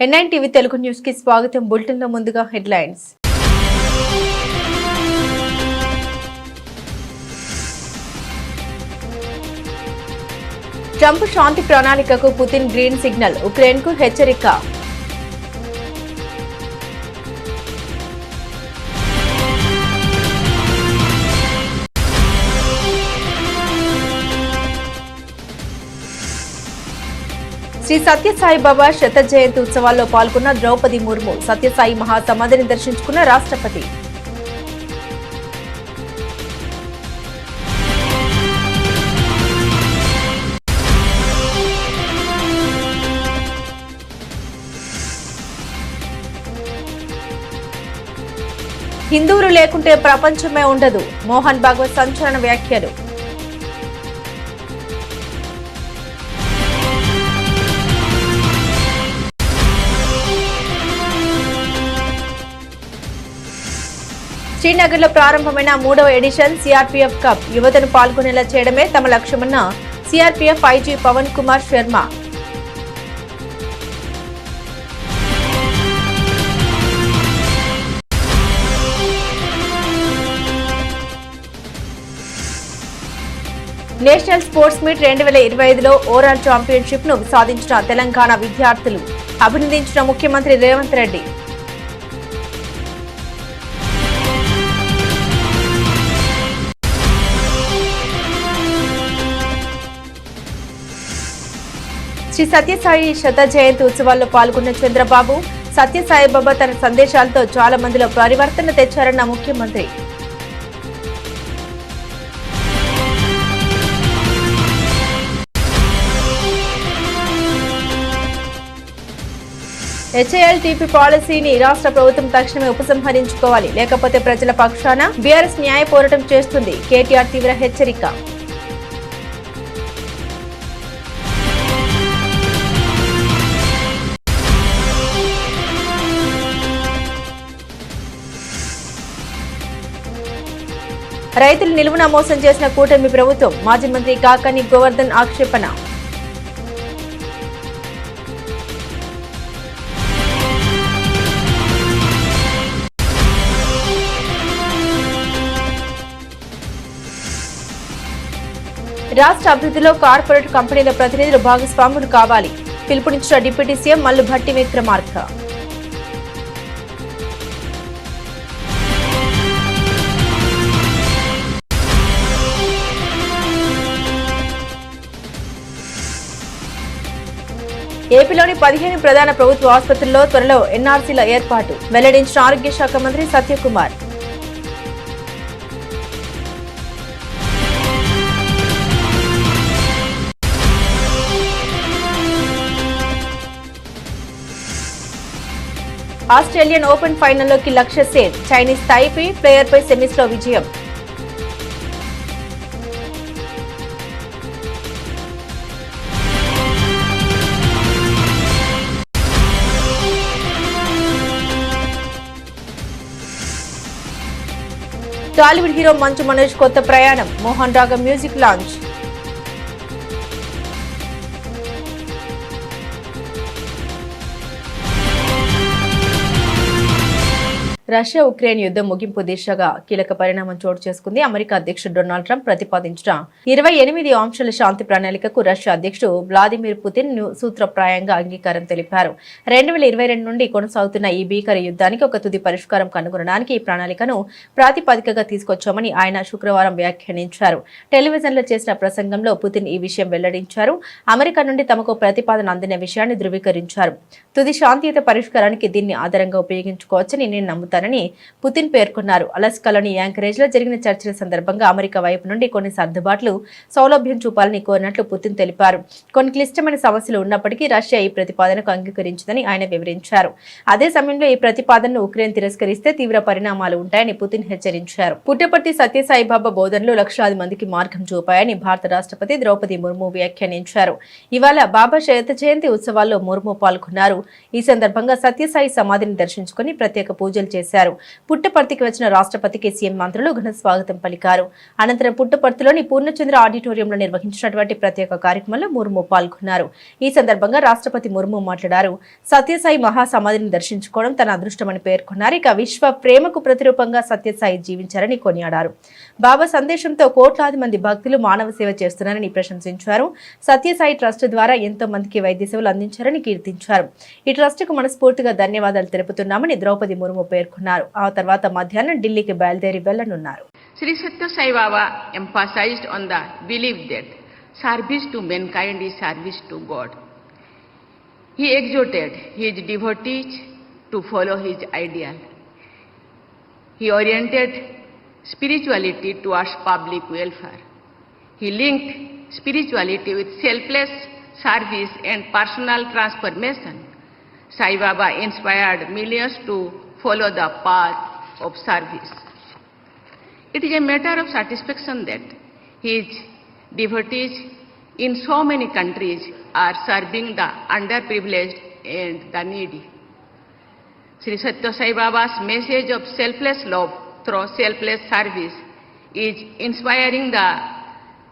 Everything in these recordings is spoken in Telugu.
N9 టీవీ తెలుగు న్యూస్ కి స్వాగతం. బులెటిన్ లో ముందుగా హెడ్లైన్స్. ట్రంప్ శాంతి ప్రణాళికకు పుతిన్ గ్రీన్ సిగ్నల్, ఉక్రెయిన్ కు హెచ్చరిక. శ్రీ సత్యసాయి బాబా శత జయంతి ఉత్సవాల్లో పాల్గొన్న ద్రౌపది ముర్ము, సత్యసాయి మహాసమాధిని దర్శించుకున్న రాష్ట్రపతి. హిందువులు లేకుంటే ప్రపంచమే ఉండదు, మోహన్ భాగవత్ సంచలన వ్యాఖ్యలు. శ్రీనగర్ లో ప్రారంభమైన 3వ ఎడిషన్ సిఆర్పీఎఫ్ కప్ యువతను పాల్గొనేలా చేయడమే తమ లక్ష్యమన్న CRPF IG Pavan Kumar Sharma. National sports meet 2025లో ఓవరాల్ ఛాంపియన్షిప్ ను సాధించిన తెలంగాణ విద్యార్థులు అభినందించిన ముఖ్యమంత్రి రేవంత్ రెడ్డి. శ్రీ సత్యసాయి శత జయంతి ఉత్సవాల్లో పాల్గొన్న చంద్రబాబు, సత్యసాయి బాబా తన సందేశాలతో చాలా మందిలో పరివర్తన తెచ్చారన్న ముఖ్యమంత్రి. హెచ్ఏఎల్టీపీ పాలసీని రాష్ట్ర ప్రభుత్వం తక్షణమే ఉపసంహరించుకోవాలి, లేకపోతే ప్రజల పక్షాన బీఆర్ఎస్ న్యాయ పోరాటం చేస్తుంది. కేటీఆర్ తీవ్ర హెచ్చరిక. రైతులు నిలువున మోసం చేసిన కూటమి ప్రభుత్వం, మాజీ మంత్రి కాకాని గోవర్ధన్ ఆక్షేపణ. రాష్ట్ర అభివృద్ధిలో కార్పొరేట్ కంపెనీల ప్రతినిధులు భాగస్వాములు కావాలి, పిలుపునిచ్చిన డిప్యూటీ సీఎం మల్లు భట్టి విక్రమార్క. ఏపీలోని 15 ప్రధాన ప్రభుత్వ ఆసుపత్రుల్లో త్వరలో ఎన్ఆర్సీల ఏర్పాటు, వెల్లడించిన ఆరోగ్య శాఖ మంత్రి సత్యకుమార్. ఆస్ట్రేలియన్ ఓపెన్ ఫైనల్లోకి లక్ష్య సేన్, చైనీస్ తైపీ ప్లేయర్పై సెమీస్లో విజయం. టాలీవుడ్ హీరో మంచు మనోజ్ కొత్త ప్రయాణం, మోహన్ రాగం మ్యూజిక్ లాంచ్. రష్యా ఉక్రెయిన్ యుద్ధం ముగింపు దిశగా కీలక పరిణామం చోటు చేసుకుంది. అమెరికా అధ్యక్షుడు డొనాల్డ్ ట్రంప్ ప్రతిపాదించిన 28 అంశాల శాంతి ప్రణాళికకు రష్యా అధ్యక్షుడు వ్లాదిమిర్ పుతిన్ సూత్రప్రాయంగా అంగీకారం తెలిపారు. 2022 నుండి కొనసాగుతున్న ఈ భీకర యుద్ధానికి ఒక తుది పరిష్కారం కనుగొనడానికి ఈ ప్రణాళికను ప్రాతిపదికగా తీసుకొచ్చామని ఆయన శుక్రవారం వ్యాఖ్యానించారు. టెలివిజన్లో చేసిన ప్రసంగంలో పుతిన్ ఈ విషయం వెల్లడించారు. అమెరికా నుండి తమకు ప్రతిపాదన అందిన విషయాన్ని ధృవీకరించారు. తుది శాంతియుత పరిష్కారానికి దీన్ని ఆధారంగా ఉపయోగించుకోవచ్చని నేను నమ్ముతానని పుతిన్ పేర్కొన్నారు. అలస్కాలోని యాంకరేజ్ లో జరిగిన చర్చల సందర్భంగా అమెరికా వైపు నుండి కొన్ని సర్దుబాట్లు, సౌలభ్యం చూపాలని కోరినట్లు పుతిన్ తెలిపారు. కొన్ని క్లిష్టమైన సమస్యలు ఉన్నప్పటికీ రష్యా ఈ ప్రతిపాదనకు అంగీకరించిందని ఆయన వివరించారు. అదే సమయంలో ఈ ప్రతిపాదనను ఉక్రెయిన్ తిరస్కరిస్తే తీవ్ర పరిణామాలు ఉంటాయని పుతిన్ హెచ్చరించారు. పుట్టపర్తి సత్యసాయిబాబా బోధనలు లక్షలాది మందికి మార్గం చూపాయని భారత రాష్ట్రపతి ద్రౌపది ముర్ము వ్యాఖ్యానించారు. ఇవాళ బాబా శత జయంతి ఉత్సవాల్లో ముర్ము పాల్గొన్నారు. ఈ సందర్భంగా సత్యసాయి సమాధిని దర్శించుకుని ప్రత్యేక పూజలు చేశారు. చేశారు. పుట్టపర్తికి వచ్చిన రాష్ట్రపతికి సీఎం మంత్రులు ఘన స్వాగతం పలికారు. అనంతరం పుట్టపర్తిలోని పూర్ణచంద్ర ఆడిటోరియంలో నిర్వహించినటువంటి ప్రత్యేక కార్యక్రమంలో ముర్ము పాల్గొన్నారు. ఈ సందర్భంగా రాష్ట్రపతి ముర్ము మాట్లాడారు. సత్యసాయి మహాసమాధిని దర్శించుకోవడం తన అదృష్టమని పేర్కొన్నారు. ఇక విశ్వ ప్రేమకు ప్రతిరూపంగా సత్యసాయి జీవించారని కొనియాడారు. బాబా సందేశంతో కోట్లాది మంది భక్తులు మానవ సేవ చేస్తున్నారని ప్రశంసించారు. సత్యసాయి ట్రస్ట్ ద్వారా ఎంతో మందికి వైద్య సేవలు అందించారని కీర్తించారు. ఈ ట్రస్ట్ కు మనస్ఫూర్తిగా ధన్యవాదాలు తెలుపుతున్నామని ద్రౌపది ముర్ము పేర్కొన్నారు. ఆ తర్వాత మధ్యాహ్నం ఢిల్లీకి బయలుదేరి వెళ్లనున్నారు. Sri Satya Sai Baba emphasized on the belief that service to mankind is service to God. He exhorted his devotees to follow his ideal. He oriented spirituality towards public welfare. He linked spirituality with selfless service and personal transformation. Sai Baba inspired millions to follow the path of service. It is a matter of satisfaction that his devotees in so many countries are serving the underprivileged and the needy. Sri Satya Sai Baba's message of selfless love through selfless service is inspiring the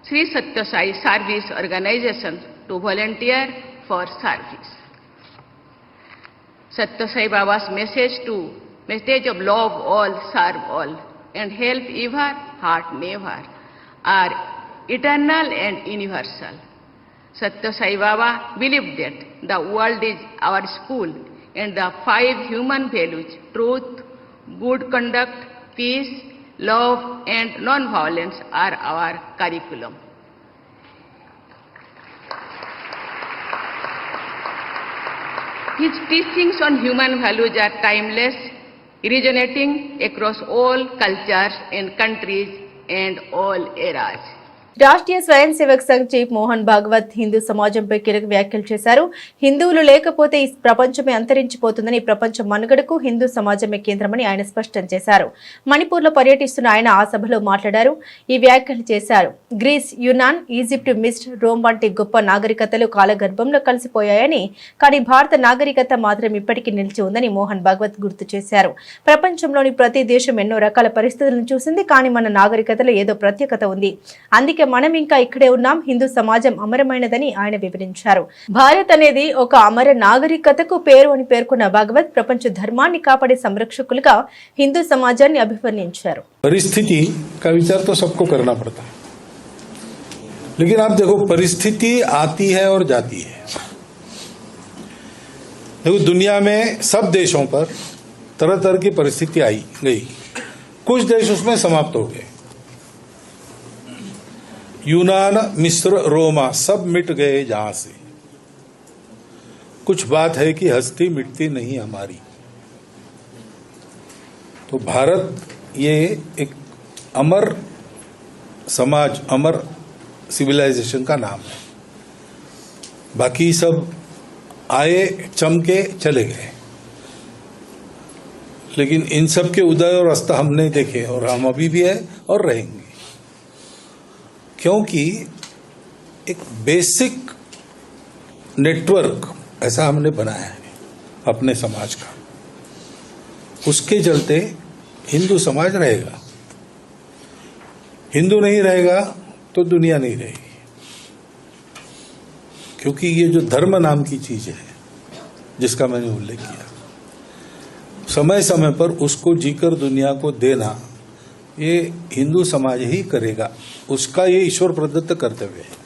Sri Satya Sai Service Organization to volunteer for service. Satya Sai Baba's message of love all, serve all, and help ever, heart never, are eternal and universal. Satya Sai Baba believed that the world is our school and the 5 human values, truth, good conduct, peace, love and non-violence are our curriculum. His teachings on human values are timeless, resonating across all cultures and countries and all eras. Rashtriya స్వయం సేవక్ సంఘ్ చీఫ్ మోహన్ భాగవత్ హిందూ సమాజంపై కీలక వ్యాఖ్యలు చేశారు. హిందువులు లేకపోతే ఈ ప్రపంచమే అంతరించిపోతుందని, ప్రపంచ మనుగడకు హిందూ సమాజమే కేంద్రమని ఆయన స్పష్టం చేశారు. మణిపూర్లో పర్యటిస్తున్న ఆయన ఆ సభలో మాట్లాడారు. ఈ వ్యాఖ్యలు చేశారు. గ్రీస్, యునాన్, ఈజిప్ట్, మిస్ర్, రోమ్ వంటి గొప్ప నాగరికతలు కాలగర్భంలో కలిసిపోయాయని, కానీ భారత నాగరికత మాత్రం ఇప్పటికీ నిలిచి ఉందని మోహన్ భాగవత్ గుర్తు చేశారు. ప్రపంచంలోని ప్రతి దేశం ఎన్నో రకాల పరిస్థితులను చూసింది, కానీ మన నాగరికతలో ఏదో ప్రత్యేకత ఉంది. అందుకే మనం ఇంకా ఇక్కడే ఉన్నాం. హిందూ సమాజం అమరమైనదని ఆయన వివరించారు. భారత్ అనేది ఒక అమర నాగరికతకు పేరు అని పేర్కొన్న భాగవత్ ప్రపంచ ధర్మాన్ని కాపాడే సంరక్షకులుగా హిందూ సమాజాన్ని అభివర్ణించారు. परिस्थिति का विचार तो सबको करना पड़ता है, लेकिन आप देखो परिस्थिति आती है और जाती है. देखो दुनिया में सब देशों पर तरह तरह की परिस्थिति आई गई, कुछ देश उसमें समाप्त हो गए. यूनान, मिस्र, रोमा सब मिट गए जहां से. कुछ बात है कि हस्ती मिटती नहीं हमारी. तो भारत ये एक अमर समाज, अमर सिविलाइजेशन का नाम है. बाकी सब आए, चमके, चले गए, लेकिन इन सब के उदय और अस्त हम नहीं देखे और हम अभी भी है और रहेंगे, क्योंकि एक बेसिक नेटवर्क ऐसा हमने बनाया है अपने समाज का. उसके चलते हिंदू समाज रहेगा. हिंदू नहीं रहेगा तो दुनिया नहीं रहेगी, क्योंकि ये जो धर्म नाम की चीज है जिसका मैंने उल्लेख किया, समय समय पर उसको जीकर दुनिया को देना ये हिंदू समाज ही करेगा. उसका ये ईश्वर प्रदत्त कर्तव्य है.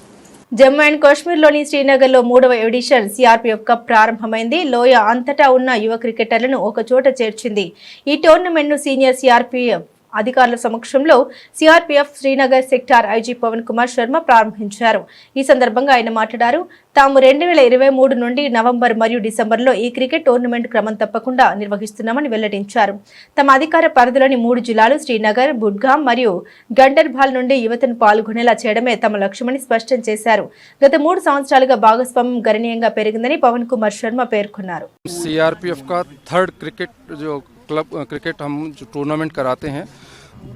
జమ్మూ అండ్ కాశ్మీర్లోని శ్రీనగర్లో 3వ ఎడిషన్ సిఆర్పీఎఫ్ కప్ ప్రారంభమైంది. లోయ అంతటా ఉన్న యువ క్రికెటర్లను ఒక చోట చేర్చింది. ఈ టోర్నమెంట్ను సీనియర్ సిఆర్పీఎఫ్ అధికారుల సమక్షంలో CRPF Srinagar sector IG Pavan Kumar Sharma ప్రారంభించారు. ఈ సందర్భంగా ఆయన మాట్లాడారు. తాము 2023 నుండి నవంబర్ మరియు డిసెంబర్లో ఈ క్రికెట్ టోర్నమెంట్ క్రమం తప్పకుండా నిర్వహిస్తున్నామని వెల్లడించారు. తమ అధికార పరిధిలోని 3 జిల్లాలు శ్రీనగర్, బుడ్గాం మరియు గండర్బాల్ నుండి యువతను పాల్గొనేలా చేయడమే తమ లక్ష్యమని స్పష్టం చేశారు. గత 3 సంవత్సరాలుగా భాగస్వామ్యం గణనీయంగా పెరిగిందని పవన్ కుమార్ శర్మ పేర్కొన్నారు. सीआरपीएफ का थर्ड क्रिकेट जो क्लब क्रिकेट हम जो टूर्नामेंट कराते हैं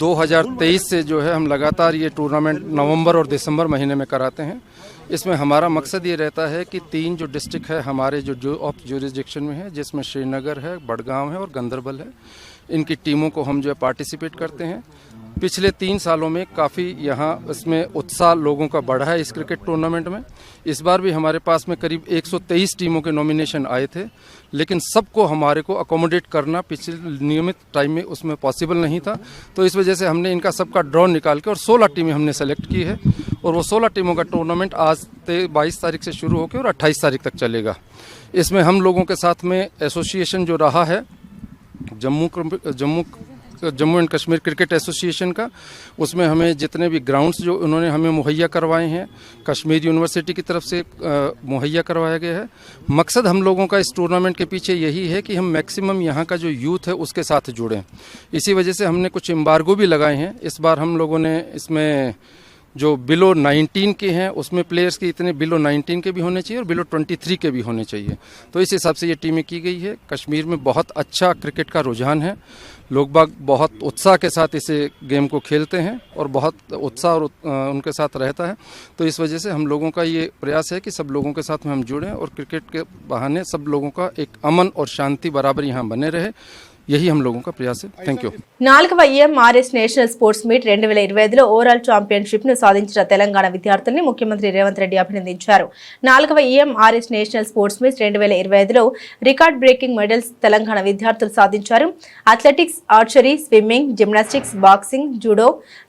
2023 से जो है हम लगातार ये टूर्नामेंट नवंबर और दिसंबर महीने में कराते हैं. इसमें हमारा मकसद ये रहता है कि 3 जो डिस्ट्रिक्ट है हमारे जो ऑफ ज्यूरिसडिक्शन में है, जिसमें श्रीनगर है, बडगाम है और गंदरबल है, इनकी टीमों को हम जो है पार्टिसिपेट करते हैं। पिछले 3 सालों में काफ़ी यहाँ इसमें उत्साह लोगों का बढ़ा है इस क्रिकेट टूर्नामेंट में। इस बार भी हमारे पास में करीब 123 टीमों के नॉमिनेशन आए थे, लेकिन सबको हमारे को अकोमोडेट करना पिछले नियमित टाइम में उसमें पॉसिबल नहीं था। तो इस वजह से हमने इनका सबका ड्रॉ निकाल के और 16 टीमें हमने सेलेक्ट की है और वो 16 टीमों का टूर्नामेंट आज 22 तारीख से शुरू होकर और 28 तारीख तक चलेगा। इसमें हम लोगों के साथ में एसोसिएशन जो रहा है Jammu and Kashmir cricket association का, उसमें हमें जितने भी ग्राउंड्स जो उन्होंने हमें मुहैया करवाए हैं कश्मीर यूनिवर्सिटी की तरफ से मुहैया करवाया गया है। मकसद हम लोगों का इस टूर्नामेंट के पीछे यही है कि हम मैक्सिमम यहाँ का जो यूथ है उसके साथ जुड़ें। इसी वजह से हमने कुछ एम्बार्गो भी लगाए हैं। इस बार हम लोगों ने इसमें जो बिलो 19 के हैं उसमें प्लेयर्स के इतने बिलो 19 के भी होने चाहिए और बिलो 23 के भी होने चाहिए। तो इस हिसाब से ये टीमें की गई है। कश्मीर में बहुत अच्छा क्रिकेट का रुझान है, लोग बाग बहुत उत्साह के साथ इसे गेम को खेलते हैं और बहुत उत्साह और उनके साथ रहता है। तो इस वजह से हम लोगों का ये प्रयास है कि सब लोगों के साथ में हम जुड़ें और क्रिकेट के बहाने सब लोगों का एक अमन और शांति बराबर यहाँ बने रहे। यही हम लोगों का प्रयास है। Thank you. 4వ EMRS నేషనల్ స్పోర్ట్స్ మీట్ 2025లో ఓవరాల్ ఛాంపియన్షిప్ ను సాధించిన తెలంగాణ విద్యార్థుల్ని ముఖ్యమంత్రి రేవంత్ రెడ్డి అభినందించారు। 4వ EMRS నేషనల్ స్పోర్ట్స్ మీట్ 2025లో రికార్డ్ బ్రేకింగ్ మెడల్స్ తెలంగాణ విద్యార్థులు సాధించారు। Athletics, archery, swimming, gymnastics, boxing, judo,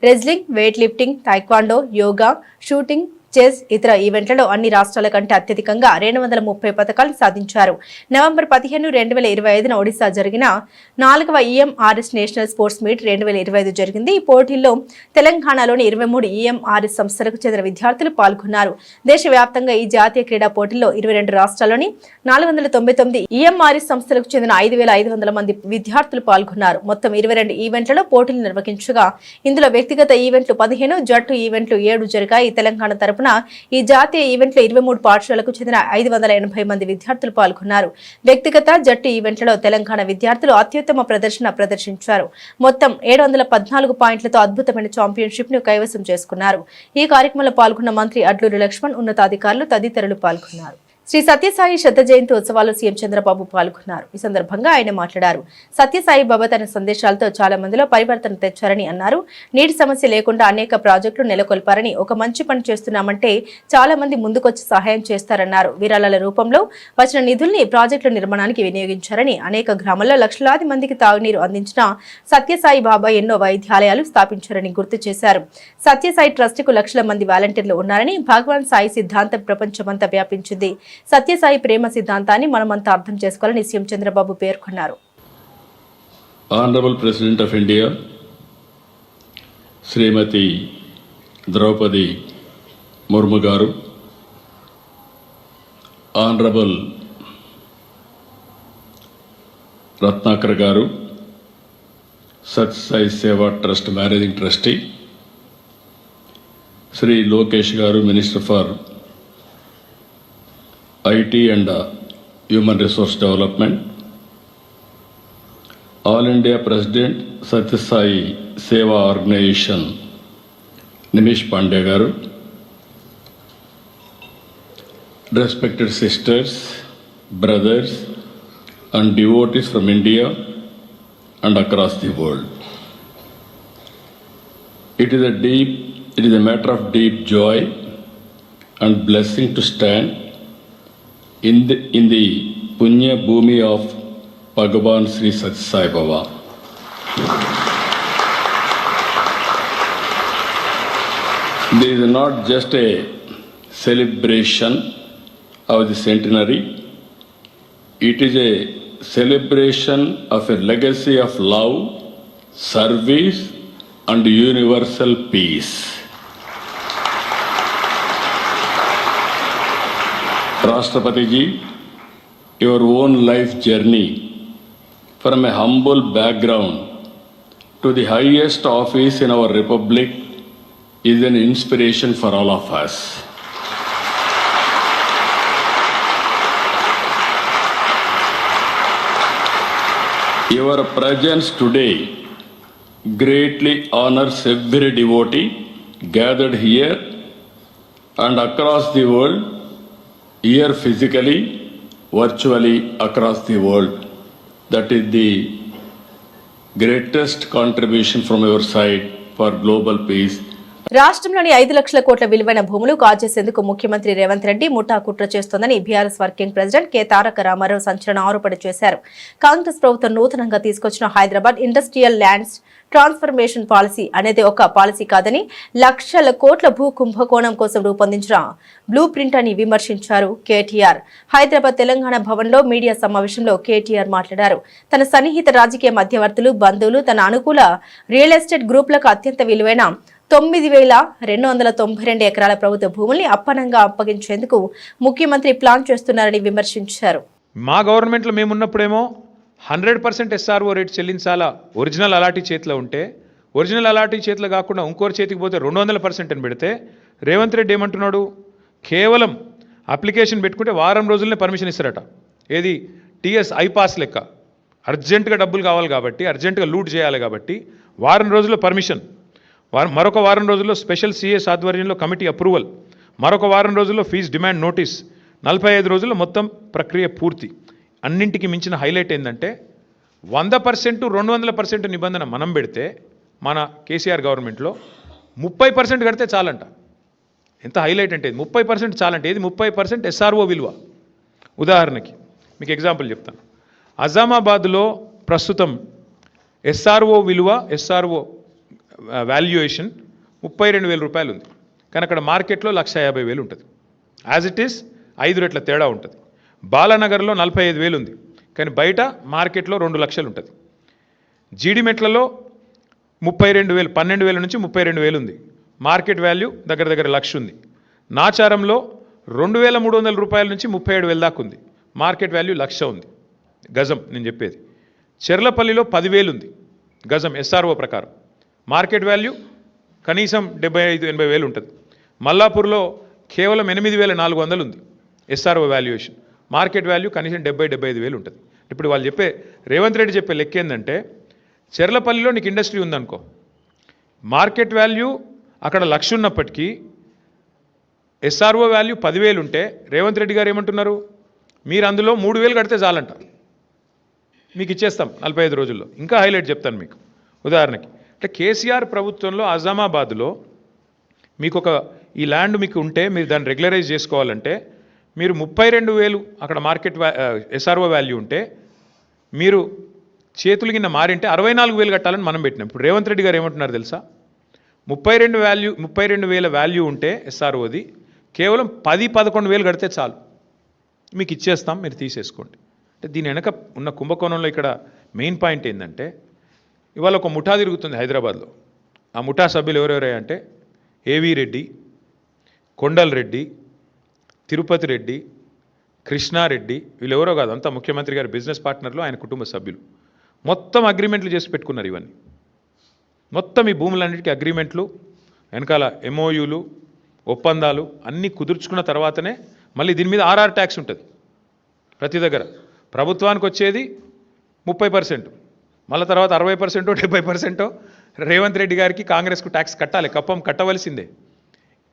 wrestling, weight lifting, taekwondo, yoga, shooting, chess ఇతర ఈవెంట్లలో అన్ని రాష్ట్రాల కంటే అత్యధికంగా 230 పతకాలు సాధించారు। నవంబర్ 15, 2025న ఒడిశా జరిగిన 4వ EMRS నేషనల్ స్పోర్ట్స్ మీట్ 2025 జరిగింది। ఈ పోటీల్లో తెలంగాణలోని 23 EMRS సంస్థలకు చెందిన విద్యార్థులు పాల్గొన్నారు। దేశవ్యాప్తంగా ఈ జాతీయ క్రీడా పోటీల్లో 22 రాష్ట్రాల్లోని 499 EMRS సంస్థలకు చెందిన 5500 మంది విద్యార్థులు పాల్గొన్నారు। మొత్తం 22 ఈవెంట్లలో పోటీలు నిర్వహించగా ఇందులో వ్యక్తిగత ఈవెంట్లు 15, జట్టు ఈవెంట్లు 7 జరిగాయి। తెలంగాణ తరపున ఈ జాతీయ ఈవెంట్లో 23 పాఠశాలకు చెందిన 580 మంది విద్యార్థులు పాల్గొన్నారు। వ్యక్తిగత, జట్టు ఈవెంట్లలో తెలంగాణ విద్యార్థులు అత్యుత్తమ ప్రదర్శించారు। మొత్తం 714 పాయింట్లతో అద్భుతమైన ఛాంపియన్షిప్ ను కైవసం చేసుకున్నారు। ఈ కార్యక్రమంలో పాల్గొన్న మంత్రి అడ్లూరి లక్ష్మణ్, ఉన్నతాధికారులు తదితరులు పాల్గొన్నారు। శ్రీ సత్యసాయి శత జయంతి ఉత్సవాల్లో సీఎం చంద్రబాబు పాల్గొన్నారు। ఈ సందర్భంగా ఆయన మాట్లాడారు। సత్యసాయి బాబా తన సందేశాలతో చాలా మందిలో పరివర్తన తెచ్చారని అన్నారు। నీటి సమస్య లేకుండా అనేక ప్రాజెక్టులు నెలకొల్పారని, ఒక మంచి పని చేస్తున్నామంటే చాలా మంది ముందుకొచ్చి సహాయం చేస్తారన్నారు। విరాళాల రూపంలో వచ్చిన నిధుల్ని ప్రాజెక్టుల నిర్మాణానికి వినియోగించారని, అనేక గ్రామాల్లో లక్షలాది మందికి తాగునీరు అందించిన సత్యసాయి బాబా ఎన్నో వైద్యాలయాలు స్థాపించారని గుర్తు చేశారు। సత్యసాయి ట్రస్టుకు లక్షల మంది వాలంటీర్లు ఉన్నారని, భగవాన్ సాయి సిద్ధాంతం ప్రపంచమంతా వ్యాపించింది। సత్యసాయి ప్రేమ సిద్ధాంతాన్ని మనమంతా అర్థం చేసుకోవాలని సీఎం చంద్రబాబు పేర్కొన్నారు। Honourable president of India Shrimati Droupadi Murmu garu, honourable Ratnakar garu, Sathya Sai Seva trust managing trustee, Shri Lokesh garu, minister for IT and Human Resource Development, All India President Satyasai Seva Organization Nimish Pandey garu, respected sisters, brothers and devotees from India and across the world. It is a matter of deep joy and blessing to stand in the Punya Bhumi of Bhagavan Sri Satya Sai Baba. This is not just a celebration of the centenary, it is a celebration of a legacy of love, service and universal peace. Rashtrapati ji, your own life journey from a humble background to the highest office in our republic is an inspiration for all of us. Your presence today greatly honors every devotee gathered here and across the world, here physically, virtually across the world. That is the greatest contribution from your side for global peace. రాష్ట్రంలోని 5 లక్షల కోట్ల విలువైన భూములు కాజేసేందుకు ముఖ్యమంత్రి రేవంత్ రెడ్డి ముఠా కుట్ర చేస్తోందని బీఆర్ఎస్ వర్కింగ్ ప్రెసిడెంట్ కె తారక రామారావు సంచలన ఆరోపణ చేశారు. కాంగ్రెస్ ప్రభుత్వం నూతనంగా తీసుకొచ్చిన Hyderabad industrial lands transformation policy అనేది ఒక పాలసీ కాదని లక్షల కోట్ల భూ కుంభకోణం కోసం రూపొందించిన బ్లూ ప్రింట్ అని విమర్శించారు కేటీఆర్. హైదరాబాద్ తెలంగాణ భవన్లో మీడియా సమావేశంలో కేటీఆర్ మాట్లాడారు. తన సన్నిహిత రాజకీయ మధ్యవర్తులు, బంధువులు, తన అనుకూల రియల్ ఎస్టేట్ గ్రూపులకు అత్యంత విలువైన 9,292 ఎకరాల ప్రభుత్వ భూముల్ని అప్పనంగా అప్పగించేందుకు ముఖ్యమంత్రి ప్లాన్ చేస్తున్నారని విమర్శించారు. మా గవర్నమెంట్లో మేమున్నప్పుడేమో 100% SRO రేట్ చెల్లించాలా ఒరిజినల్ అలాటీ చేతిలో ఉంటే, ఒరిజినల్ అలాటీ చేతిలో కాకుండా ఇంకోరి చేతికి పోతే 200% అని పెడితే, రేవంత్ రెడ్డి ఏమంటున్నాడు, కేవలం అప్లికేషన్ పెట్టుకుంటే వారం రోజులనే పర్మిషన్ ఇస్తారట. ఏది టీఎస్ ఐపాస్ లెక్క. అర్జెంటుగా డబ్బులు కావాలి కాబట్టి, అర్జెంటుగా లూట్ చేయాలి కాబట్టి వారం రోజుల్లో పర్మిషన్, మరొక వారం రోజుల్లో స్పెషల్ సిఎస్ ఆధ్వర్యంలో కమిటీ అప్రూవల్, మరొక వారం రోజుల్లో ఫీజు డిమాండ్ నోటీస్, 45 రోజుల్లో మొత్తం ప్రక్రియ పూర్తి. అన్నింటికి మించిన హైలైట్ ఏంటంటే 100%, 200% నిబంధన మనం పెడితే మన కేసీఆర్ గవర్నమెంట్లో 30% కడితే చాలంట. ఎంత హైలైట్ అంటే 30% చాలంటే, ఏది 30% SRO విలువ. ఉదాహరణకి మీకు ఎగ్జాంపుల్ చెప్తాను. అజామాబాద్లో ప్రస్తుతం SRO విలువ, SRO వాల్యుయేషన్ 32,000 రూపాయలు ఉంది. కానీ అక్కడ మార్కెట్లో 150,000 ఉంటుంది. యాజ్ ఇట్ ఈస్ 5 రెట్ల తేడా ఉంటుంది. బాలానగర్లో 45,000 ఉంది, కానీ బయట మార్కెట్లో 2 లక్షలు ఉంటుంది. జీడిమెట్లలో 32,000, 12,000 నుంచి 32,000 ఉంది. మార్కెట్ వాల్యూ దగ్గర దగ్గర 1,00,000 ఉంది. నాచారంలో 2,300 రూపాయల నుంచి 37,000 దాకా ఉంది. మార్కెట్ వాల్యూ 1,00,000 ఉంది గజం. నేను చెప్పేది చెర్లపల్లిలో 10,000 ఉంది గజం SRO ప్రకారం. మార్కెట్ వాల్యూ కనీసం 75,000-80,000 ఉంటుంది. మల్లాపూర్లో కేవలం 8,400 ఉంది SRO వాల్యుయేషన్. మార్కెట్ వాల్యూ కనీసం 70,000-75,000 ఉంటుంది. ఇప్పుడు వాళ్ళు చెప్పే, రేవంత్ రెడ్డి చెప్పే లెక్క ఏంటంటే, చెర్లపల్లిలో నీకు ఇండస్ట్రీ ఉందనుకో, మార్కెట్ వాల్యూ అక్కడ 1,00,000 ఉన్నప్పటికీ SRO వాల్యూ 10,000 ఉంటే రేవంత్ రెడ్డి గారు ఏమంటున్నారు, మీరు అందులో 3,000 కడితే చాలంట, మీకు ఇచ్చేస్తాం 45 రోజుల్లో. ఇంకా హైలైట్ చెప్తాను మీకు. ఉదాహరణకి అంటే కేసీఆర్ ప్రభుత్వంలో అజామాబాద్లో మీకు ఈ ల్యాండ్ మీకు ఉంటే, మీరు దాన్ని రెగ్యులరైజ్ చేసుకోవాలంటే మీరు 32,000 అక్కడ మార్కెట్ SRO వాల్యూ ఉంటే, మీరు చేతులు కింద మారింటే 64,000 కట్టాలని మనం పెట్టినాం. ఇప్పుడు రేవంత్ రెడ్డి గారు ఏమంటున్నారు తెలుసా, 32,000 వాల్యూ ఉంటే SROది కేవలం 10-11,000 కడితే చాలు, మీకు ఇచ్చేస్తాం, మీరు తీసేసుకోండి. అంటే దీని వెనక ఉన్న కుంభకోణంలో ఇక్కడ మెయిన్ పాయింట్ ఏంటంటే, ఇవాళ ఒక ముఠా తిరుగుతుంది హైదరాబాద్లో. ఆ ముఠా సభ్యులు ఎవరెవరే అంటే ఏవి రెడ్డి, కొండల్ రెడ్డి, తిరుపతి రెడ్డి, కృష్ణారెడ్డి, వీళ్ళెవరో కాదు, అంతా ముఖ్యమంత్రి గారి బిజినెస్ పార్ట్నర్లు, ఆయన కుటుంబ సభ్యులు. మొత్తం అగ్రిమెంట్లు చేసి పెట్టుకున్నారు. ఇవన్నీ మొత్తం ఈ భూములన్నిటికీ అగ్రిమెంట్లు, వెనకాల MOUలు, ఒప్పందాలు అన్నీ కుదుర్చుకున్న తర్వాతనే మళ్ళీ దీని మీద RR ట్యాక్స్ ఉంటుంది. ప్రతి దగ్గర ప్రభుత్వానికి వచ్చేది 30%, మళ్ళీ తర్వాత 60%, 70% రేవంత్ రెడ్డి గారికి, కాంగ్రెస్కు ట్యాక్స్ కట్టాలి, కప్పం కట్టవలసిందే.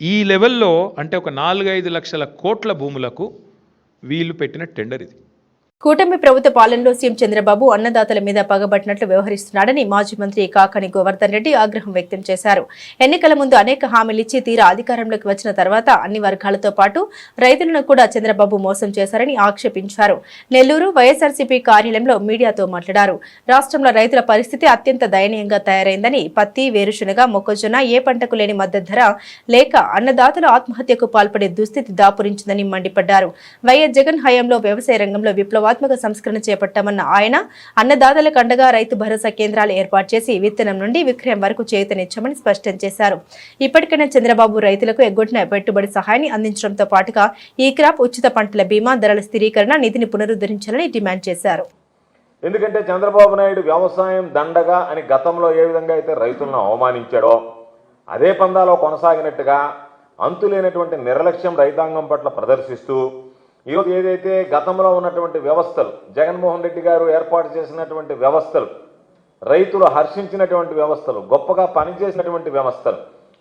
ఈ లెవెల్లో అంటే ఒక 4-5 లక్షల కోట్ల భూములకు వీళ్ళు పెట్టిన టెండర్ ఇది. కూటమి ప్రభుత్వ పాలనలో సీఎం చంద్రబాబు అన్నదాతల మీద పగబట్టినట్లు వ్యవహరిస్తున్నాడని మాజీ మంత్రి కాకాని గోవర్ధన్ రెడ్డి ఆగ్రహం వ్యక్తం చేశారు. ఎన్నికల ముందు అనేక హామీలిచ్చి తీరా అధికారంలోకి వచ్చిన తర్వాత అన్ని వర్గాలతో పాటు రైతులను కూడా చంద్రబాబు మోసం చేశారని ఆక్షేపించారు. నెల్లూరు వైఎస్ఆర్సీపీ కార్యాలయంలో మీడియాతో మాట్లాడారు. రాష్ట్రంలో రైతుల పరిస్థితి అత్యంత దయనీయంగా తయారైందని, పత్తి, వేరుశనగ, మొక్కజొన్న ఏ పంటకు లేని మద్దతు ధర లేక అన్నదాతలు ఆత్మహత్యకు పాల్పడే దుస్థితి దాపురించిందని మండిపడ్డారు. వైఎస్ జగన్ హయాంలో వ్యవసాయ రంగంలో విప్లవాత్మక సంస్కరణ చేపట్టామన్న ఆయన అన్నదాతలకు అండగా రైతు భరోసా కేంద్రాలు ఏర్పాటు చేసి విత్తనం నుండి విక్రయం వరకు చేయూతనిచ్చామని స్పష్టం చేశారు. ఇప్పటికైనా చంద్రబాబు రైతులకు ఎగ్గొట్టిన పెట్టుబడి సహాయాన్ని అందించడంతో పాటుగా ఈ క్రాప్ ఉచిత పంటల బీమా, ధరల స్థిరీకరణ నిధిని పునరుద్ధరించాలని డిమాండ్ చేశారు. ఎందుకంటే చంద్రబాబు నాయుడు వ్యవసాయం దండగా అని గతంలో ఏ విధంగా అయితే రైతులను అవమానించాడో అదే పందాలో కొనసాగినట్టుగా అంతులేనటువంటి నిర్లక్ష్యం రైతాంగం పట్ల ప్రదర్శిస్తూ ఈరోజు ఏదైతే గతంలో ఉన్నటువంటి వ్యవస్థలు, జగన్మోహన్ రెడ్డి గారు ఏర్పాటు చేసినటువంటి వ్యవస్థలు, రైతులు హర్షించినటువంటి వ్యవస్థలు, గొప్పగా పనిచేసినటువంటి వ్యవస్థలు,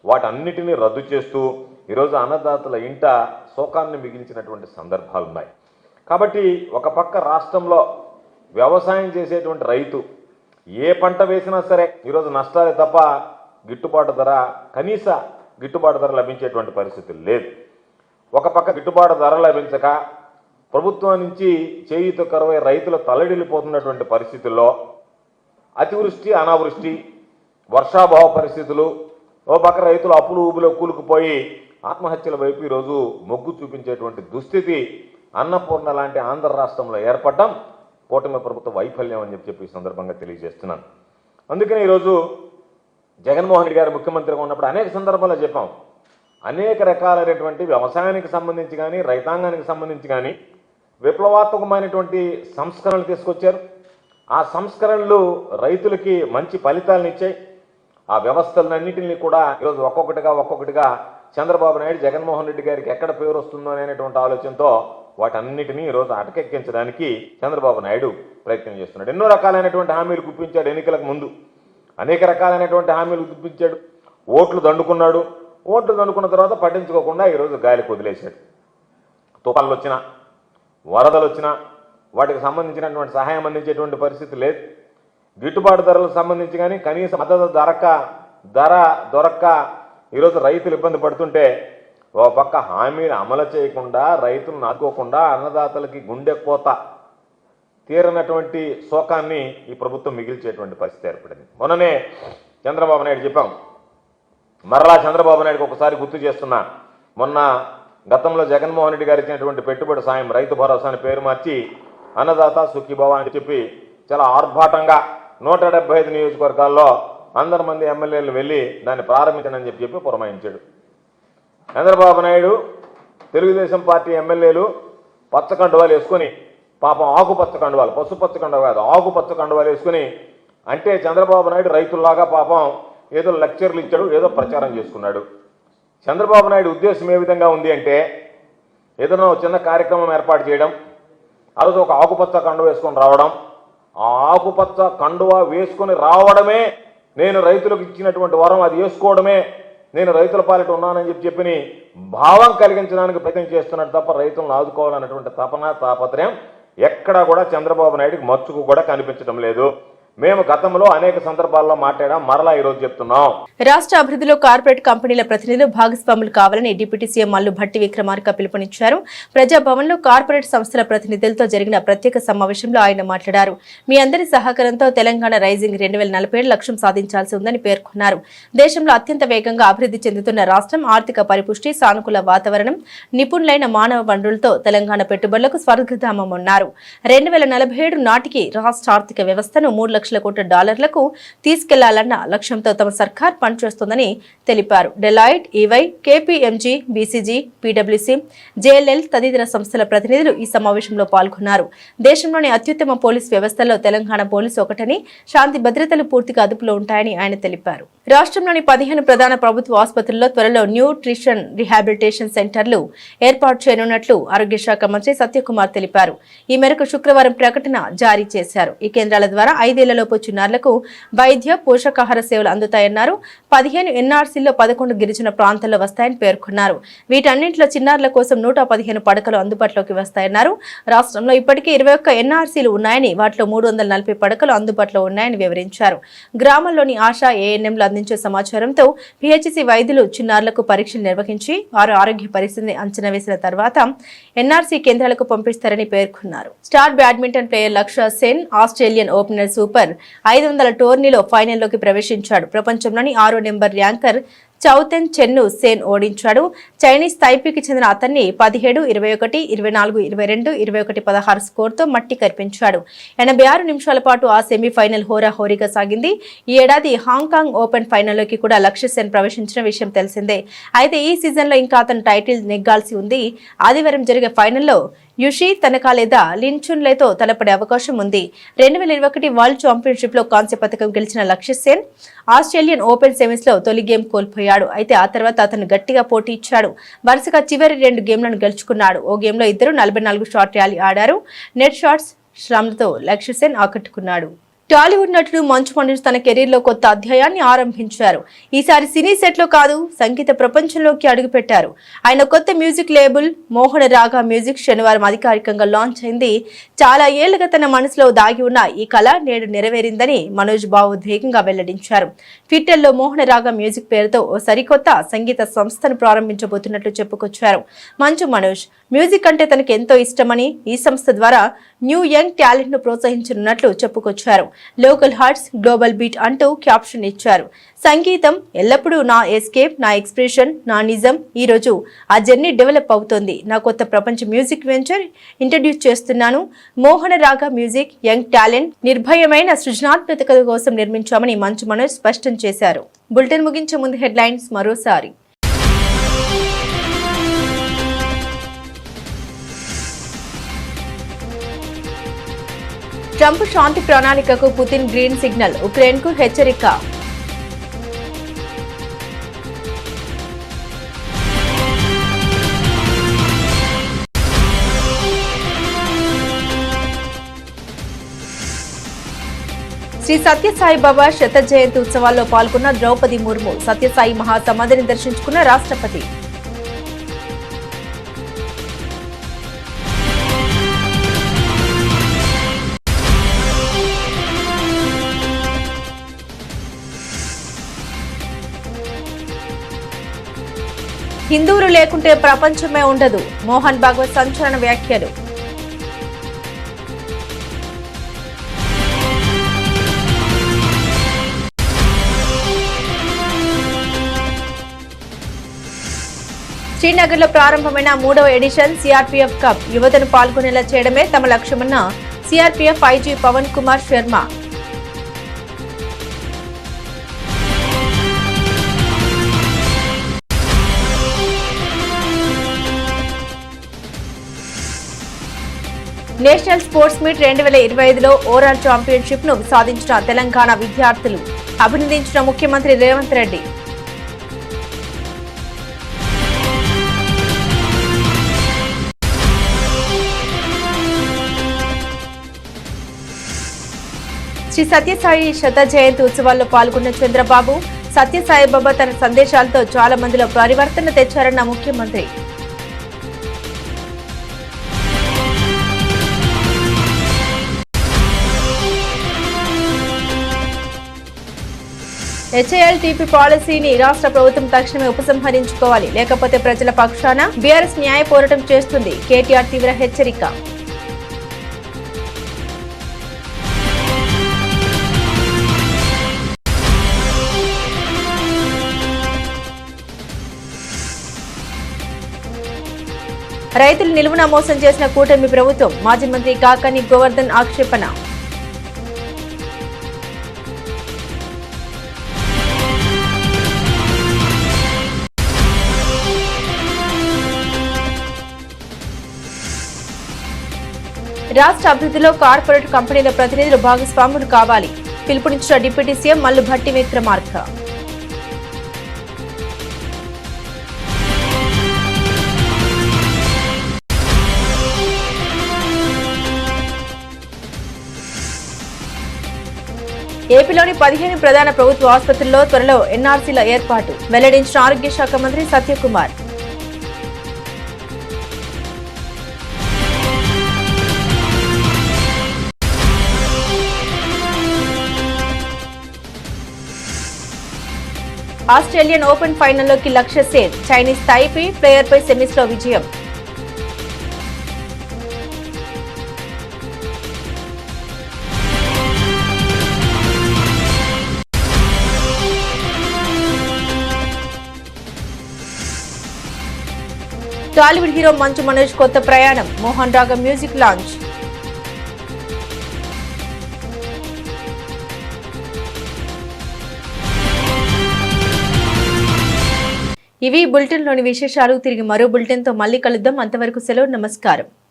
వాటన్నిటినీ రద్దు చేస్తూ ఈరోజు అన్నదాతల ఇంట శోకాన్ని మిగిల్చినటువంటి సందర్భాలు ఉన్నాయి. కాబట్టి ఒక పక్క రాష్ట్రంలో వ్యవసాయం చేసేటువంటి రైతు ఏ పంట వేసినా సరే ఈరోజు నష్టాలే తప్ప గిట్టుబాటు ధర, కనీస గిట్టుబాటు ధర లభించేటువంటి పరిస్థితులు లేదు. ఒక పక్క గిట్టుబాటు ధర లభించక ప్రభుత్వం నుంచి చేయూత కరువై రైతులు తల్లడిల్లిపోతున్నటువంటి పరిస్థితుల్లో అతివృష్టి, అనావృష్టి, వర్షాభావ పరిస్థితులు, ఓ పక్క రైతులు అప్పులు ఊబులో కూలుకుపోయి ఆత్మహత్యల వైపు ఈరోజు మొగ్గు చూపించేటువంటి దుస్థితి అన్నపూర్ణ లాంటి ఆంధ్ర రాష్ట్రంలో ఏర్పడడం కూటమి ప్రభుత్వ వైఫల్యం అని చెప్పి ఈ సందర్భంగా తెలియజేస్తున్నాను. అందుకని ఈరోజు జగన్మోహన్ రెడ్డి గారు ముఖ్యమంత్రిగా ఉన్నప్పుడు అనేక సందర్భాల్లో చెప్పాం, అనేక రకాలైనటువంటి వ్యవసాయానికి సంబంధించి కానీ రైతాంగానికి సంబంధించి కానీ విప్లవాత్మకమైనటువంటి సంస్కరణలు తీసుకొచ్చారు. ఆ సంస్కరణలు రైతులకి మంచి ఫలితాలను ఇచ్చాయి. ఆ వ్యవస్థలన్నింటినీ కూడా ఈరోజు ఒక్కొక్కటిగా చంద్రబాబు నాయుడు జగన్మోహన్ రెడ్డి గారికి ఎక్కడ పేరు వస్తుందో అనేటువంటి ఆలోచనతో వాటన్నిటినీ ఈరోజు అటకెక్కించడానికి చంద్రబాబు నాయుడు ప్రయత్నం చేస్తున్నాడు. ఎన్నో రకాలైనటువంటి హామీలు గుప్పించాడు. ఎన్నికలకు ముందు అనేక రకాలైనటువంటి హామీలు గుప్పించాడు. ఓట్లు దండుకున్నాడు. ఓట్లు దండుకున్న తర్వాత పట్టించుకోకుండా ఈరోజు గాలికి వదిలేశాడు. తుఫాన్లు వచ్చినా, వరదలు వచ్చినా వాటికి సంబంధించినటువంటి సహాయం అందించేటువంటి పరిస్థితి లేదు. గిట్టుబాటు ధరలకు సంబంధించి కానీ కనీస మద్దతు ధర దొరక్క ఈరోజు రైతులు ఇబ్బంది పడుతుంటే ఓ పక్క హామీలు అమలు చేయకుండా, రైతులను ఆదుకోకుండా అన్నదాతలకి గుండె కోత తీరనటువంటి శోకాన్ని ఈ ప్రభుత్వం మిగిల్చేటువంటి పరిస్థితి ఏర్పడింది. మొన్ననే చంద్రబాబు నాయుడు చెప్పాం, మరలా చంద్రబాబు నాయుడుకి ఒకసారి గుర్తు చేస్తున్నా, మొన్న గతంలో జగన్మోహన్ రెడ్డి గారు ఇచ్చినటువంటి పెట్టుబడి సాయం రైతు భరోసాని పేరు మార్చి అన్నదాత సుఖీభవ అని చెప్పి చాలా ఆర్భాటంగా 175 నియోజకవర్గాల్లో 100 మంది ఎమ్మెల్యేలు వెళ్ళి దాన్ని ప్రారంభించనని చెప్పి పురమాయించాడు. చంద్రబాబు నాయుడు తెలుగుదేశం పార్టీ ఎమ్మెల్యేలు పచ్చ కండువాలు వేసుకొని, పాపం ఆకుపచ్చ కండువాలు, పసుపచ్చ కండువ కాదు ఆకుపచ్చ కండువాలు వేసుకుని, అంటే చంద్రబాబు నాయుడు రైతుల్లాగా పాపం ఏదో లెక్చర్లు ఇచ్చాడు, ఏదో ప్రచారం చేసుకున్నాడు. చంద్రబాబు నాయుడు ఉద్దేశం ఏ విధంగా ఉంది అంటే, ఏదైనా చిన్న కార్యక్రమం ఏర్పాటు చేయడం, ఆ రోజు ఒక ఆకుపచ్చ కండువ వేసుకొని రావడం, ఆ ఆకుపచ్చ కండువ వేసుకొని రావడమే నేను రైతులకు ఇచ్చినటువంటి వరం, అది వేసుకోవడమే నేను రైతుల పాలిట ఉన్నానని చెప్పి భావం కలిగించడానికి ప్రయత్నం చేస్తున్నాడు తప్ప రైతులను ఆదుకోవాలన్నటువంటి తపన తాపత్రయం ఎక్కడా కూడా చంద్రబాబు నాయుడికి మచ్చుకు కూడా కనిపించడం లేదు. మేము గతంలో అనేక సందర్భాల్లో మాట్లాడాం, మరలా ఈ రోజు చెప్తున్నాం. రాష్ట్ర అభివృద్ధిలో కార్పొరేట్ కంపెనీల ప్రతినిధులు భాగస్వాములు కావాలని డిప్యూటీ సీఎం మల్లు భట్టి విక్రమార్క పిలుపునిచ్చారు. ప్రజాభవన్లో కార్పొరేట్ సంస్థల ప్రతినిధులతో జరిగిన ప్రత్యేక సమావేశంలో ఆయన మాట్లాడారు. మీ అందరి సహకారంతో తెలంగాణ రైజింగ్ 2047 లక్ష్యం సాధించాల్సి ఉందని పేర్కొన్నారు. దేశంలో అత్యంత వేగంగా అభివృద్ధి చెందుతున్న రాష్ట్రం, ఆర్థిక పరిపుష్టి, సానుకూల వాతావరణం, నిపుణులైన మానవ వనరులతో తెలంగాణ పెట్టుబడులకు స్వర్గధామం అన్నారు. 2047 నాటికి రాష్ట్ర ఆర్థిక వ్యవస్థను $3 లక్షల కోట్ల తీసుకెళ్లాలన్న లక్ష్యంతో తమ సర్కార్ పనిచేస్తోందని తెలిపారు. డెలాయిట్, ఈవై, కేపీఎంజీ, బీసీజీ, పీడబ్ల్యూసీ, జేఎల్ఎల్ తదితర సంస్థల ప్రతినిధులు ఈ సమావేశంలో పాల్గొన్నారు. దేశంలోని అత్యుత్తమ పోలీస్ వ్యవస్థల్లో తెలంగాణ పోలీసు ఒకటని, శాంతి భద్రతలు పూర్తిగా అదుపులో ఉంటాయని ఆయన తెలిపారు. రాష్ట్రంలోని 15 ప్రధాన ప్రభుత్వ ఆసుపత్రుల్లో త్వరలో న్యూట్రిషన్ రిహాబిలిటేషన్ సెంటర్లు ఏర్పాటు చేయనున్నట్లు ఆరోగ్య శాఖ మంత్రి సత్యకుమార్ తెలిపారు. ఈ మేరకు శుక్రవారం ప్రకటన జారీ చేశారు. ఈ కేంద్రాల ద్వారా 5 ఏళ్లలోపు చిన్నారులకు వైద్య, పోషకాహార సేవలు అందుతాయన్నారు. 15 ఎన్ఆర్సీల్లో 11 గిరిజన ప్రాంతాల్లో వస్తాయని పేర్కొన్నారు. వీటన్నింటిలో చిన్నారుల కోసం 115 పడకలు అందుబాటులోకి వస్తాయన్నారు. రాష్ట్రంలో ఇప్పటికే 21 ఎన్ఆర్సీలు ఉన్నాయని, వాటిలో 340 పడకలు అందుబాటులో ఉన్నాయని వివరించారు. గ్రామాల్లోని ఆశా, ఏఎన్ఎంలు అందించే సమాచారంతో పిహెచ్సి వైద్యులు చిన్నారులకు పరీక్షలు నిర్వహించి వారి ఆరోగ్య పరిస్థితిని అంచనా వేసిన తర్వాత ఎన్ఆర్సీ కేంద్రాలకు పంపిస్తారని పేర్కొన్నారు. స్టార్ బ్యాడ్మింటన్ ప్లేయర్ లక్ష్య సెన్ ఆస్ట్రేలియన్ ఓపెనర్ సూపర్ 500 టోర్నీలో ఫైనల్లోకి ప్రవేశించాడు. ప్రపంచంలోని 6వ నెంబర్ ర్యాంకర్ చౌతెన్ చెన్ను సేన్ ఓడించాడు. చైనీస్ తైపీకి చెందిన అతన్ని 17, 21, 24, 22, 21, 16 స్కోర్తో మట్టి కరిపించాడు. 86 నిమిషాల పాటు ఆ సెమీఫైనల్ హోరాహోరీగా సాగింది. ఈ ఏడాది హాంకాంగ్ ఓపెన్ ఫైనల్లోకి కూడా లక్ష్య సెన్ ప్రవేశించిన విషయం తెలిసిందే. అయితే ఈ సీజన్లో ఇంకా అతను టైటిల్ నెగ్గాల్సి ఉంది. ఆదివారం జరిగే ఫైనల్లో యుషి తనకా లేదా లిన్చున్లేతో తలపడే అవకాశం ఉంది. 2021 వరల్డ్ ఛాంపియన్షిప్ లో కాంస్య పథకం గెలిచిన లక్ష్య సేన్ ఆస్ట్రేలియన్ ఓపెన్ సెమీస్ లో తొలి గేమ్ కోల్పోయాడు. అయితే ఆ తర్వాత అతను గట్టిగా పోటీ ఇచ్చాడు. వరుసగా చివరి 2 గేమ్లను గెలుచుకున్నాడు. ఓ గేమ్ లో ఇద్దరు 44 షాట్ ర్యాలీ ఆడారు. నెట్ షాట్స్ శ్రమలతో లక్ష్య సేన్ ఆకట్టుకున్నాడు. టాలీవుడ్ నటుడు మంచు మనోజ్ తన కెరీర్లో కొత్త అధ్యాయాన్ని ఆరంభించారు. ఈసారి సినీ సెట్లో కాదు, సంగీత ప్రపంచంలోకి అడుగుపెట్టారు. ఆయన కొత్త మ్యూజిక్ లేబుల్ మోహన రాగా మ్యూజిక్ శనివారం అధికారికంగా లాంచ్ అయింది. చాలా ఏళ్లుగా తన మనసులో దాగి ఉన్న ఈ కళ నేడు నెరవేరిందని మనోజ్ భావోద్వేగంగా వెల్లడించారు. ట్విట్టర్లో మోహన రాగా మ్యూజిక్ పేరుతో ఓ సరికొత్త సంగీత సంస్థను ప్రారంభించబోతున్నట్లు చెప్పుకొచ్చారు. మంచు మనోజ్ మ్యూజిక్ అంటే తనకు ఎంతో ఇష్టమని, ఈ సంస్థ ద్వారా న్యూ యంగ్ టాలెంట్ ను ప్రోత్సహించనున్నట్లు చెప్పుకొచ్చారు. లోకల్ హార్ట్స్ గ్లోబల్ బీట్ అంటూ క్యాప్షన్ ఇచ్చారు. సంగీతం ఎల్లప్పుడూ నా ఎస్కేప్, నా ఎక్స్ప్రెషన్, నా నిజం. ఈ రోజు ఆ జర్నీ డెవలప్ అవుతోంది. నా కొత్త ప్రపంచ మ్యూజిక్ వెంచర్ ఇంట్రడ్యూస్ చేస్తున్నాను. మోహన రాగా మ్యూజిక్ యంగ్ టాలెంట్ నిర్భయమైన సృజనాత్మకత కోసం నిర్మించామని మంచు మనోజ్ స్పష్టం చేశారు. బులెటిన్ ముగించే ముందు హెడ్లైన్స్ మరోసారి. ట్రంప్ శాంతి ప్రణాళికకు పుతిన్ గ్రీన్ సిగ్నల్, ఉక్రెయిన్కు హెచ్చరిక. శ్రీ సత్యసాయిబాబా శత జయంతి ఉత్సవాల్లో పాల్గొన్న ద్రౌపది ముర్ము, సత్యసాయి మహాసమాధిని దర్శించుకున్న రాష్ట్రపతి. హిందువులు లేకుంటే ప్రపంచమే ఉండదు, మోహన్ భాగవత్ సంచలన వ్యాఖ్యలు. శ్రీనగర్లో ప్రారంభమైన 3వ ఎడిషన్ సిఆర్పీఎఫ్ కప్ యువతను పాల్గొనేలా చేయడమే తమ లక్ష్యమన్న CRPF IG Pavan Kumar Sharma. National sports meet 2025లో ఓవరాల్ ఛాంపియన్షిప్ ను సాధించిన తెలంగాణ విద్యార్థులు అభినందించిన ముఖ్యమంత్రి రేవంత్ రెడ్డి. శ్రీ సత్యసాయి శత జయంతి ఉత్సవాల్లో పాల్గొన్న చంద్రబాబు, సత్యసాయిబాబా తన సందేశాలతో చాలా మందిలో పరివర్తన తెచ్చారన్న ముఖ్యమంత్రి. హెచ్ఏఎల్-టీపీ పాలసీని రాష్ట్ర ప్రభుత్వం తక్షణమే ఉపసంహరించుకోవాలి, లేకపోతే ప్రజల పక్షాన బీఆర్ఎస్ న్యాయ పోరాటం చేస్తుంది. కేటీఆర్ తీవ్ర హెచ్చరిక. రైతులు నిలువున మోసం చేసిన కూటమి ప్రభుత్వం, మాజీ మంత్రి కాకాని గోవర్ధన్ ఆక్షేపణ. రాష్ట్ర అభివృద్ధిలో కార్పొరేట్ కంపెనీల ప్రతినిధులు భాగస్వాములు కావాలి, పిలుపునిచ్చిన డిప్యూటీ సీఎం మల్లు భట్టి విక్రమార్క. ఏపీలోని 15 ప్రధాన ప్రభుత్వ ఆసుపత్రుల్లో త్వరలో ఎన్ఆర్సీల ఏర్పాటు, వెల్లడించిన ఆరోగ్య శాఖ మంత్రి సత్యకుమార్. ఆస్ట్రేలియన్ ఓపెన్ ఫైనల్లోకి లక్ష్య సేన్, చైనీస్ తైపీ ప్లేయర్పై సెమీస్లో విజయం. టాలీవుడ్ హీరో మంచు మనోజ్ కొత్త ప్రయాణం, మోహన్ రాగా మ్యూజిక్ లాంచ్. ఇవి బులెటిన్లోని విశేషాలు. తిరిగి మరో బులెటిన్తో మళ్ళీ కలుద్దాం. అంతవరకు సెలవు, నమస్కారం.